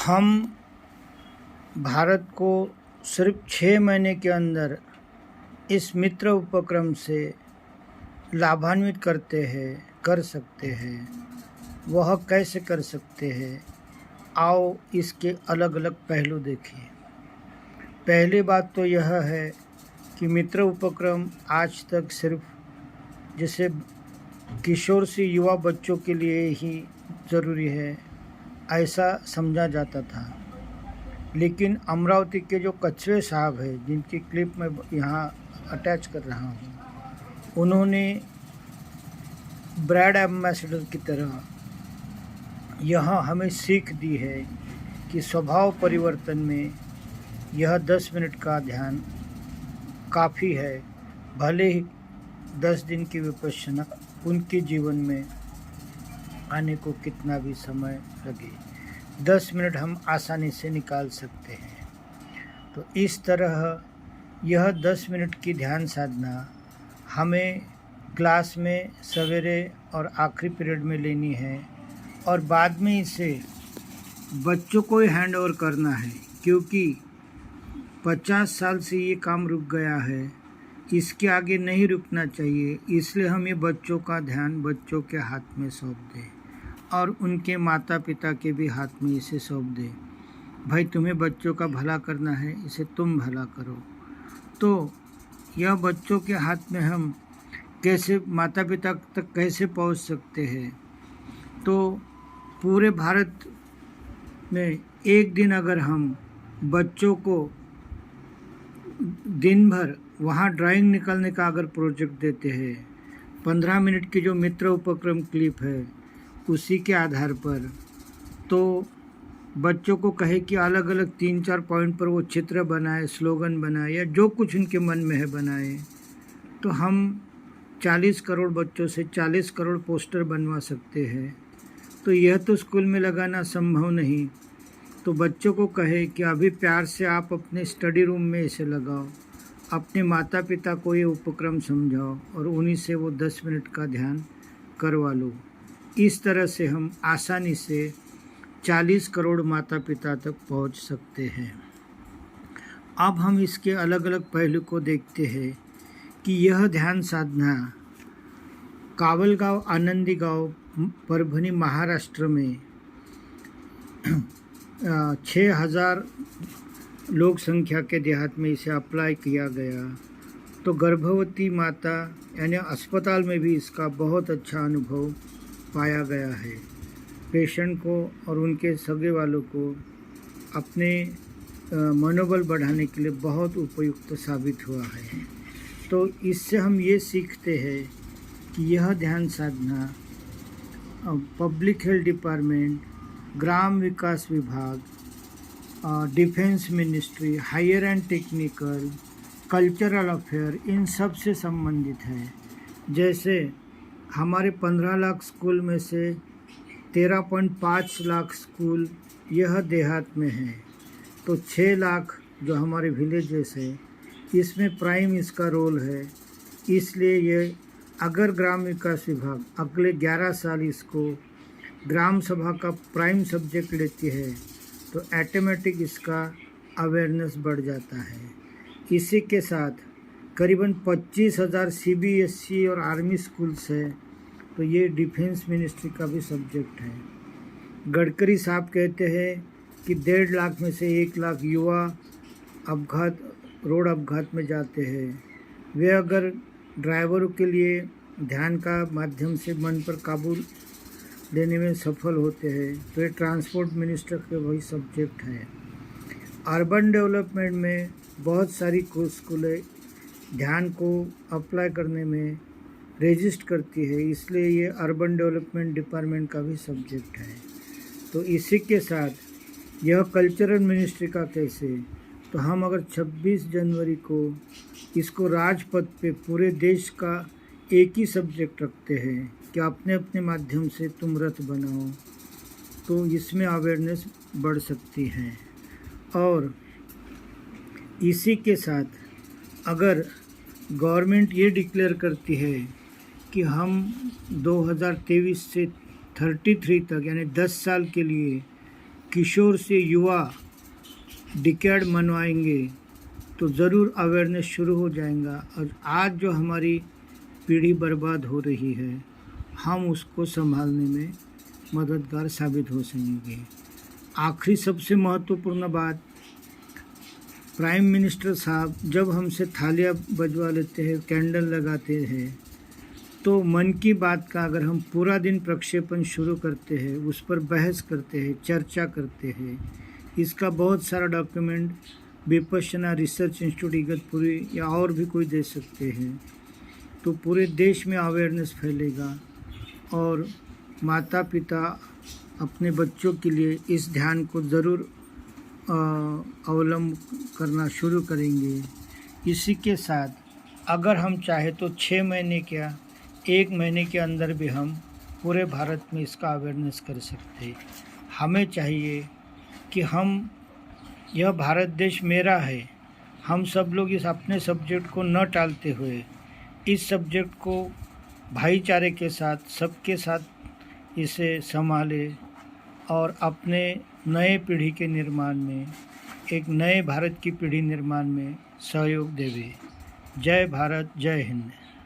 हम भारत को सिर्फ 6 महीने के अंदर इस मित्र उपक्रम से लाभान्वित कर सकते हैं। वह कैसे कर सकते हैं, आओ इसके अलग अलग पहलू देखिए। पहली बात तो यह है कि मित्र उपक्रम आज तक सिर्फ जैसे किशोर से युवा बच्चों के लिए ही ज़रूरी है, ऐसा समझा जाता था। लेकिन अमरावती के जो कछवे साहब है, जिनकी क्लिप मैं यहाँ अटैच कर रहा हूँ, उन्होंने ब्रांड एम्बेसडर की तरह यहाँ हमें सीख दी है कि स्वभाव परिवर्तन में यह 10 मिनट का ध्यान काफ़ी है। भले ही 10 दिन की विपश्यना उनके जीवन में आने को कितना भी समय लगे, 10 मिनट हम आसानी से निकाल सकते हैं। तो इस तरह यह 10 मिनट की ध्यान साधना हमें क्लास में सवेरे और आखिरी पीरियड में लेनी है और बाद में इसे बच्चों को ही हैंड ओवर करना है, क्योंकि 50 साल से ये काम रुक गया है, इसके आगे नहीं रुकना चाहिए। इसलिए हम ये बच्चों का ध्यान बच्चों के हाथ में सौंप दें और उनके माता पिता के भी हाथ में इसे सौंप दें। भाई, तुम्हें बच्चों का भला करना है, इसे तुम भला करो। तो यह बच्चों के हाथ में हम कैसे माता पिता तक कैसे पहुंच सकते हैं? तो पूरे भारत में एक दिन अगर हम बच्चों को दिन भर वहाँ ड्राइंग निकालने का अगर प्रोजेक्ट देते हैं, 15 मिनट की जो मित्र उपक्रम क्लिप है उसी के आधार पर, तो बच्चों को कहे कि अलग अलग 3-4 पॉइंट पर वो चित्र बनाए, स्लोगन बनाए या जो कुछ उनके मन में है बनाए, तो हम 40 करोड़ बच्चों से 40 करोड़ पोस्टर बनवा सकते हैं। तो यह तो स्कूल में लगाना संभव नहीं, तो बच्चों को कहे कि अभी प्यार से आप अपने स्टडी रूम में इसे लगाओ, अपने माता पिता को ये उपक्रम समझाओ और उन्हीं से वो 10 मिनट का ध्यान करवा लो। इस तरह से हम आसानी से 40 करोड़ माता पिता तक पहुंच सकते हैं। अब हम इसके अलग अलग पहलू को देखते हैं कि यह ध्यान साधना कावलगांव, आनंदी गांव, परभणी, महाराष्ट्र में 6000 लोक संख्या के देहात में इसे अप्लाई किया गया। तो गर्भवती माता यानी अस्पताल में भी इसका बहुत अच्छा अनुभव पाया गया है। पेशेंट को और उनके सगे वालों को अपने मनोबल बढ़ाने के लिए बहुत उपयुक्त साबित हुआ है। तो इससे हम ये सीखते हैं कि यह ध्यान साधना पब्लिक हेल्थ डिपार्टमेंट, ग्राम विकास विभाग, defence ministry, higher and technical, cultural affair, इन सब से संबंधित है। जैसे हमारे 15 लाख स्कूल में से 13.5 लाख स्कूल यह देहात में है, तो 6 लाख जो हमारे विलेजेस है, इसमें प्राइम इसका रोल है। इसलिए ये अगर ग्राम विकास विभाग अगले 11 साल इसको ग्राम सभा का प्राइम सब्जेक्ट लेती है, तो ऑटोमेटिक इसका अवेयरनेस बढ़ जाता है। इसी के साथ करीबन 25,000 CBSE और आर्मी स्कूल्स है, तो ये डिफेंस मिनिस्ट्री का भी सब्जेक्ट है। गडकरी साहब कहते हैं कि 1.5 लाख में से 1 लाख युवा रोड अपघात में जाते हैं। वे अगर ड्राइवरों के लिए ध्यान का माध्यम से मन पर काबू लेने में सफल होते हैं, तो ये ट्रांसपोर्ट मिनिस्टर के वही सब्जेक्ट है। अर्बन डेवलपमेंट में बहुत सारी स्कूलें ध्यान को अप्लाई करने में रजिस्ट करती है, इसलिए ये अर्बन डेवलपमेंट डिपार्टमेंट का भी सब्जेक्ट है। तो इसी के साथ यह कल्चरल मिनिस्ट्री का कैसे, तो हम अगर 26 जनवरी को इसको राजपथ पे पूरे देश का एक ही सब्जेक्ट रखते हैं कि अपने अपने माध्यम से तुम रथ बनाओ, तो इसमें अवेयरनेस बढ़ सकती है। और इसी के साथ अगर गवर्नमेंट ये डिक्लेयर करती है कि हम 2023 से 33 तक यानी 10 साल के लिए किशोर से युवा डिकेड मनवाएंगे तो ज़रूर अवेयरनेस शुरू हो जाएगा। और आज जो हमारी पीढ़ी बर्बाद हो रही है, हम उसको संभालने में मददगार साबित हो सकेंगे। आखिरी सबसे महत्वपूर्ण बात, प्राइम मिनिस्टर साहब जब हमसे थालियां बजवा लेते हैं, कैंडल लगाते हैं, तो मन की बात का अगर हम पूरा दिन प्रक्षेपण शुरू करते हैं, उस पर बहस करते हैं, चर्चा करते हैं, इसका बहुत सारा document Vipassana research institute Igatpuri या और भी कोई दे सकते हैं, तो पूरे देश में अवेयरनेस फैलेगा और माता पिता अपने बच्चों के लिए इस ध्यान को ज़रूर अवलंब करना शुरू करेंगे। इसी के साथ अगर हम चाहे तो 6 महीने क्या 1 महीने के अंदर भी हम पूरे भारत में इसका अवेयरनेस कर सकते हैं। हमें चाहिए कि यह भारत देश मेरा है, हम सब लोग इस अपने सब्जेक्ट को न टालते हुए इस सब्जेक्ट को भाईचारे के साथ सबके साथ इसे संभाले और अपने नए पीढ़ी के निर्माण में, एक नए भारत की पीढ़ी निर्माण में सहयोग देवे। जय भारत, जय हिंद।